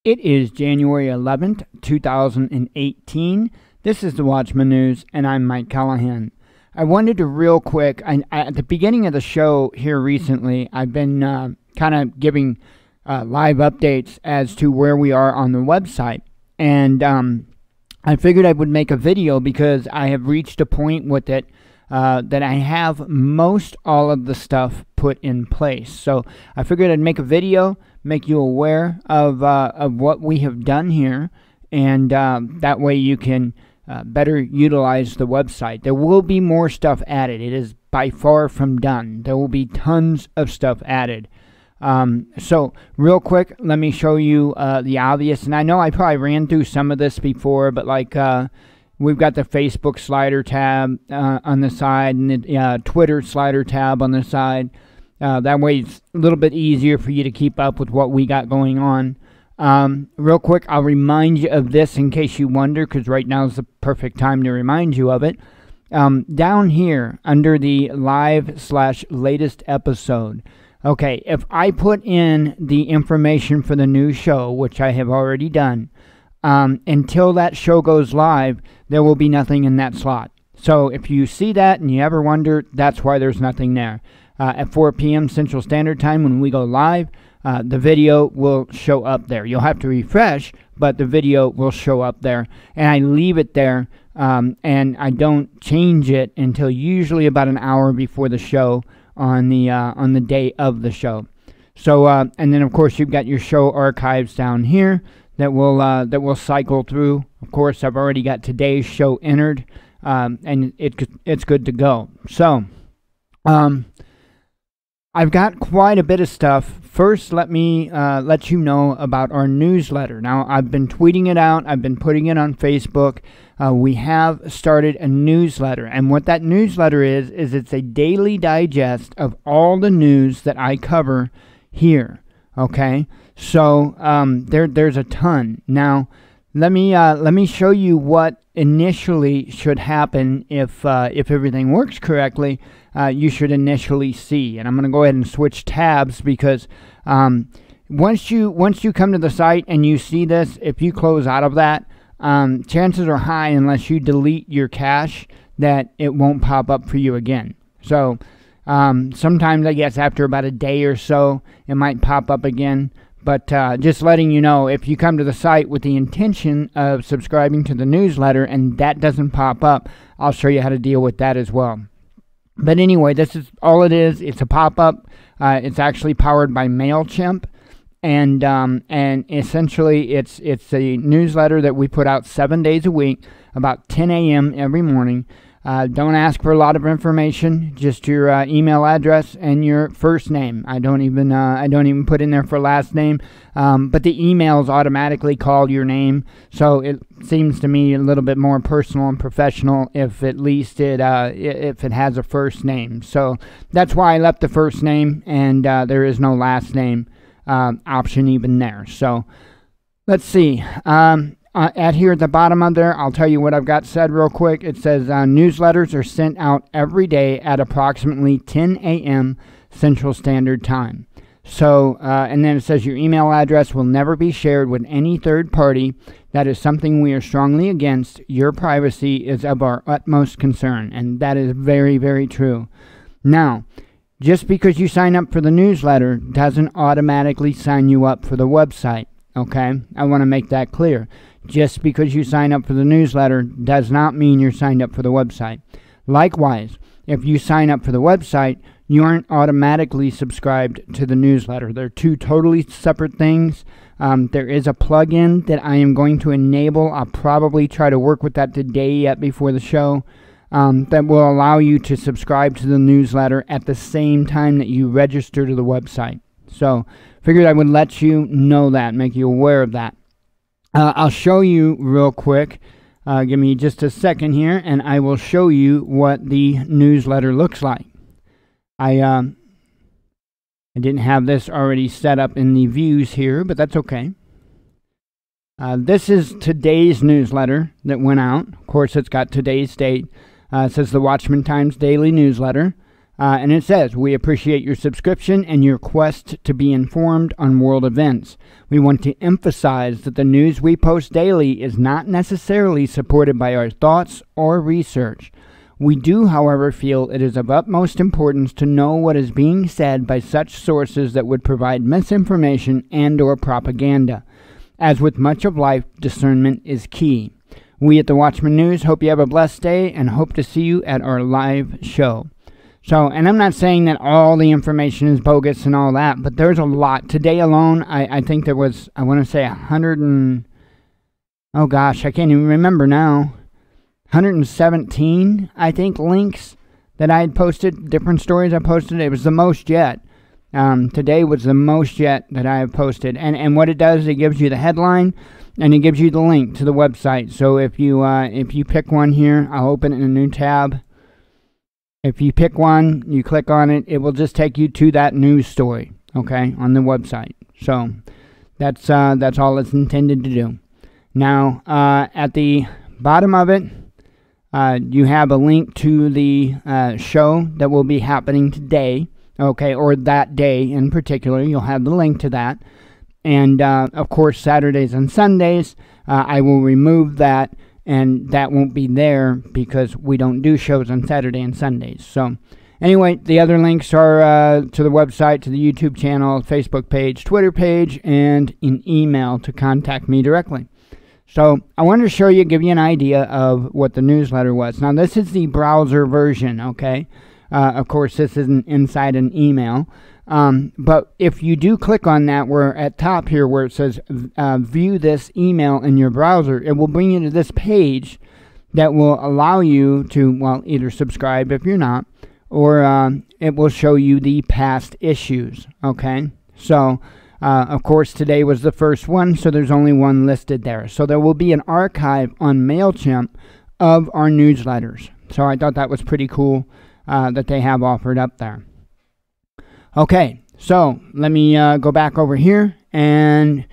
It is January 11th, 2018. This is the Watchman News, and I'm Mike Callahan. I wanted to real quick, at the beginning of the show here recently, I've been kind of giving live updates as to where we are on the website. And I figured I would make a video because I have reached a point with it that I have most all of the stuff put in place. So I figured I'd make a video, make you aware of what we have done here, and that way you can better utilize the website. There will be more stuff added. It is by far from done. There will be tons of stuff added. So real quick, let me show you the obvious. And I know I probably ran through some of this before, but like we've got the Facebook slider tab on the side, and the Twitter slider tab on the side. That way it's a little bit easier for you to keep up with what we got going on. Real quick, I'll remind you of this in case you wonder, because right now is the perfect time to remind you of it. Down here under the live/latest episode, okay, if I put in the information for the new show, which I have already done, until that show goes live, there will be nothing in that slot. So if you see that and you ever wonder, that's why there's nothing there. At 4 p.m. Central Standard Time when we go live, the video will show up there. You'll have to refresh, but the video will show up there. And I leave it there, and I don't change it until usually about an hour before the show on the day of the show. So, and then of course you've got your show archives down here that will cycle through. Of course, I've already got today's show entered, and it's good to go. So, I've got quite a bit of stuff. First, let me let you know about our newsletter. Now, I've been tweeting it out. I've been putting it on Facebook. We have started a newsletter. And what that newsletter is it's a daily digest of all the news that I cover here. Okay? So, there's a ton. Now, let me show you what initially should happen if everything works correctly. You should initially see, and I'm going to go ahead and switch tabs because once you come to the site and you see this, if you close out of that, chances are high, unless you delete your cache, that it won't pop up for you again. So sometimes, I guess after about a day or so, it might pop up again. But just letting you know, if you come to the site with the intention of subscribing to the newsletter and that doesn't pop up, I'll show you how to deal with that as well. But anyway, this is all it is. It's a pop-up. It's actually powered by MailChimp, and essentially it's a newsletter that we put out 7 days a week, about 10 a.m. every morning. Don't ask for a lot of information, just your email address and your first name. I don't even put in there for last name, but the emails automatically call your name, so it seems to me a little bit more personal and professional if at least if it has a first name. So that's why I left the first name, and there is no last name option even there. So let's see. At here at the bottom of there, I'll tell you what I've got said real quick. It says newsletters are sent out every day at approximately 10 a.m. Central Standard Time. So, and then it says your email address will never be shared with any third party. That is something we are strongly against. Your privacy is of our utmost concern, and that is very, very true. Now, just because you sign up for the newsletter doesn't automatically sign you up for the website. Okay? I want to make that clear. Just because you sign up for the newsletter does not mean you're signed up for the website. Likewise, if you sign up for the website, you aren't automatically subscribed to the newsletter. They're two totally separate things. There is a plugin that I am going to enable. I'll probably try to work with that today yet before the show. That will allow you to subscribe to the newsletter at the same time that you register to the website. So, figured I would let you know that, make you aware of that. I'll show you real quick. Give me just a second here, and I will show you what the newsletter looks like. I didn't have this already set up in the views here, but that's okay. This is today's newsletter that went out. Of course, it's got today's date. It says the Watchman Times Daily Newsletter. And it says, "We appreciate your subscription and your quest to be informed on world events. We want to emphasize that the news we post daily is not necessarily supported by our thoughts or research. We do, however, feel it is of utmost importance to know what is being said by such sources that would provide misinformation and/or propaganda. As with much of life, discernment is key. We at the Watchman News hope you have a blessed day and hope to see you at our live show." So, and I'm not saying that all the information is bogus and all that, but there's a lot. Today alone, I think there was, I want to say 100 and, oh gosh, I can't even remember now. 117, I think, links that I had posted, different stories I posted. It was the most yet. Today was the most yet that I have posted. And what it does, it gives you the headline, and it gives you the link to the website. So if you pick one here, I'll open it in a new tab. If you pick one, you click on it, it will just take you to that news story, okay, on the website. So that's all it's intended to do. Now, at the bottom of it, you have a link to the show that will be happening today, okay, or that day in particular. You'll have the link to that. And, of course, Saturdays and Sundays, I will remove that, and that won't be there because we don't do shows on Saturday and Sundays. So, anyway, the other links are to the website, to the YouTube channel, Facebook page, Twitter page, and an email to contact me directly. So, I wanted to show you, give you an idea of what the newsletter was. Now, this is the browser version, okay? Of course, this isn't inside an email. But if you do click on that, where at top here where it says view this email in your browser, it will bring you to this page that will allow you to, well, either subscribe if you're not, or it will show you the past issues, okay? So, of course, today was the first one, so there's only one listed there. So there will be an archive on MailChimp of our newsletters. So I thought that was pretty cool that they have offered up there. Okay, so let me go back over here, and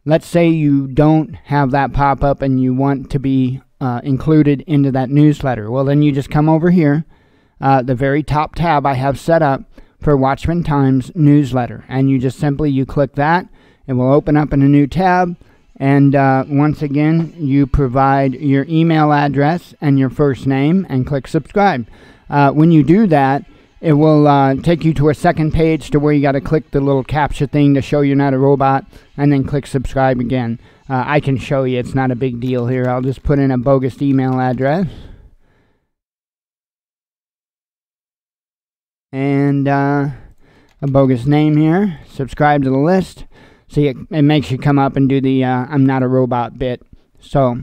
let's say you don't have that pop up and you want to be included into that newsletter. Well, then you just come over here, the very top tab I have set up for Watchman Times newsletter, and you just simply click that. It will open up in a new tab, and once again, you provide your email address and your first name and click subscribe. When you do that, it will take you to a second page to where you got to click the little captcha thing to show you're not a robot, and then click subscribe again. I can show you, it's not a big deal here. I'll just put in a bogus email address. And a bogus name here. Subscribe to the list. See, it makes you come up and do the I'm not a robot bit. So,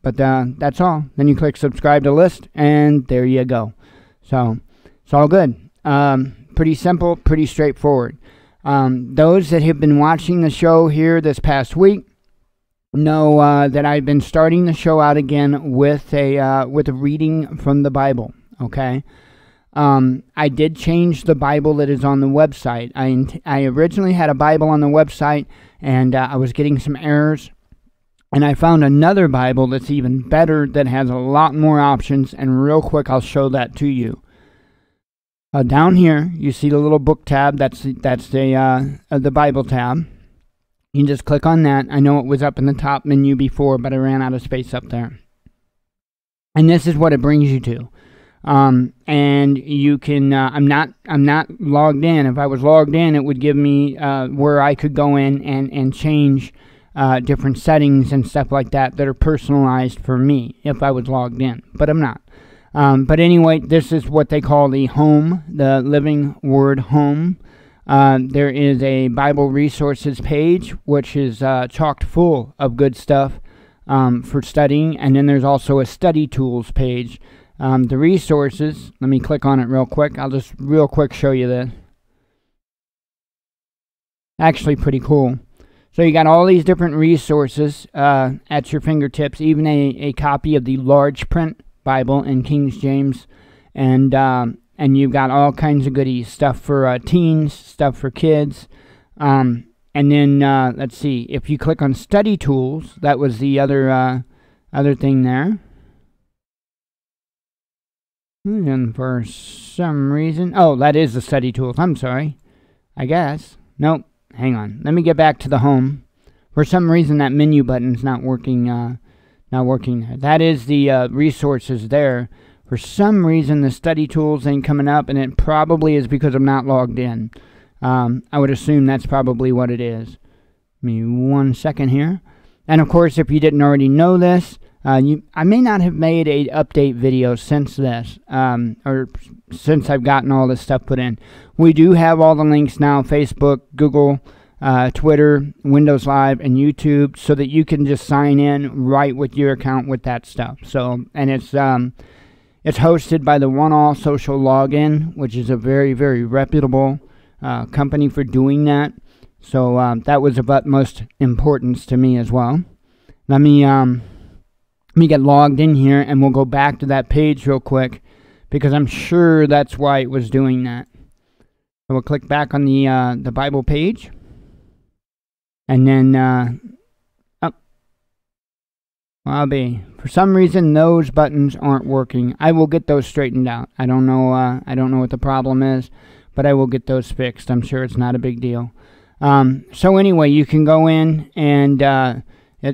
but that's all. Then you click subscribe to list, and there you go. So, it's all good. Pretty simple, pretty straightforward. Those that have been watching the show here this past week know that I've been starting the show out again with a reading from the Bible. Okay, I did change the Bible that is on the website. I originally had a Bible on the website, and I was getting some errors. And I found another Bible that's even better, that has a lot more options, and real quick I'll show that to you. Down here, you see the little book tab. That's the Bible tab. You can just click on that. I know it was up in the top menu before, but I ran out of space up there. And this is what it brings you to. And you can. I'm not logged in. If I was logged in, it would give me where I could go in and change different settings and stuff like that are personalized for me if I was logged in. But I'm not. But anyway, this is what they call the home, the Living Word home. There is a Bible resources page, which is chocked full of good stuff for studying. And then there's also a study tools page. The resources, let me click on it real quick. I'll just real quick show you this. Actually pretty cool. So you got all these different resources at your fingertips, even a copy of the large print Bible in King James, and you've got all kinds of goodies, stuff for teens, stuff for kids, and then let's see, if you click on study tools, that was the other thing there. And for some reason... Oh, that is the study tools. I'm sorry. I guess. Nope. Hang on. Let me get back to the home. For some reason, that menu button's not working. Not working there. That is the resources there. For some reason, the study tools ain't coming up, and it probably is because I'm not logged in. I would assume that's probably what it is. Give me 1 second here. And of course, if you didn't already know this, I may not have made a update video since this, or since I've gotten all this stuff put in. We do have all the links now: Facebook, Google, Twitter, Windows Live, and YouTube, so that you can just sign in right with your account with that stuff. So, and it's hosted by the One All Social Login, which is a very, very reputable company for doing that. So that was of utmost importance to me as well. Let me get logged in here, and we'll go back to that page real quick, because I'm sure that's why it was doing that. So we'll click back on the Bible page, and then for some reason those buttons aren't working. I will get those straightened out. I don't know what the problem is, but I will get those fixed. I'm sure it's not a big deal. So anyway, you can go in and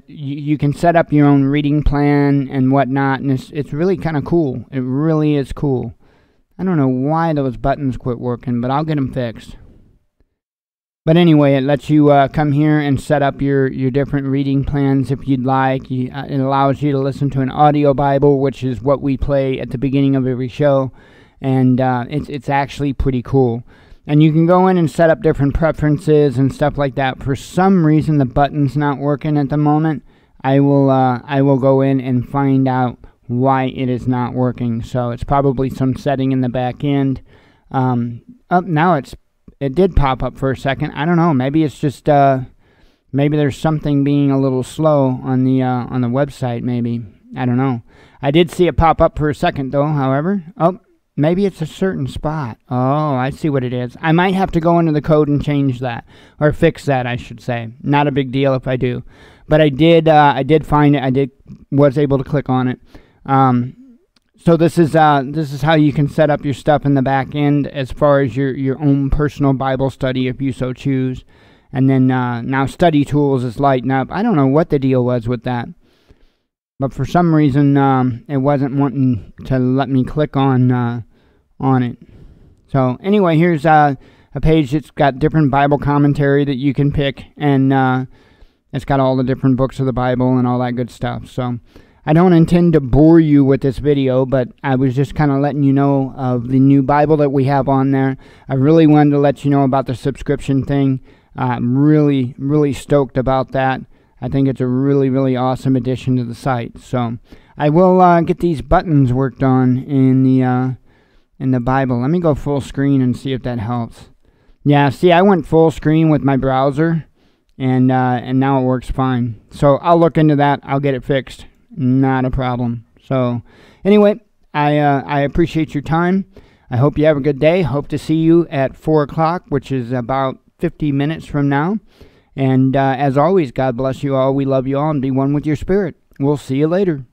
you can set up your own reading plan and whatnot, and it's really kind of cool. It really is cool. I don't know why those buttons quit working, but I'll get them fixed. But anyway, it lets you come here and set up your different reading plans if you'd like. It allows you to listen to an audio Bible, which is what we play at the beginning of every show, and it's actually pretty cool. And you can go in and set up different preferences and stuff like that. For some reason, the button's not working at the moment. I will go in and find out why it is not working. So it's probably some setting in the back end. Now it did pop up for a second. I don't know. Maybe it's just maybe there's something being a little slow on the website. Maybe, I don't know. I did see it pop up for a second though. However, maybe it's a certain spot. Oh, I see what it is. I might have to go into the code and change that, or fix that, I should say. Not a big deal if I do, but I did find it. Was able to click on it. So this is how you can set up your stuff in the back end as far as your own personal Bible study if you so choose. And then now study tools is lighting up. I don't know what the deal was with that, but for some reason it wasn't wanting to let me click on it. So anyway, here's a page that's got different Bible commentary that you can pick, and it's got all the different books of the Bible and all that good stuff. So I don't intend to bore you with this video, but I was just kind of letting you know of the new Bible that we have on there. I really wanted to let you know about the subscription thing. I'm really, really stoked about that. I think it's a really, really awesome addition to the site. So I will get these buttons worked on in the Bible. Let me go full screen and see if that helps. Yeah, see, I went full screen with my browser, and now it works fine. So I'll look into that. I'll get it fixed. Not a problem. So anyway, I appreciate your time. I hope you have a good day. Hope to see you at 4 o'clock, which is about 50 minutes from now. And as always, God bless you all. We love you all, and be one with your spirit. We'll see you later.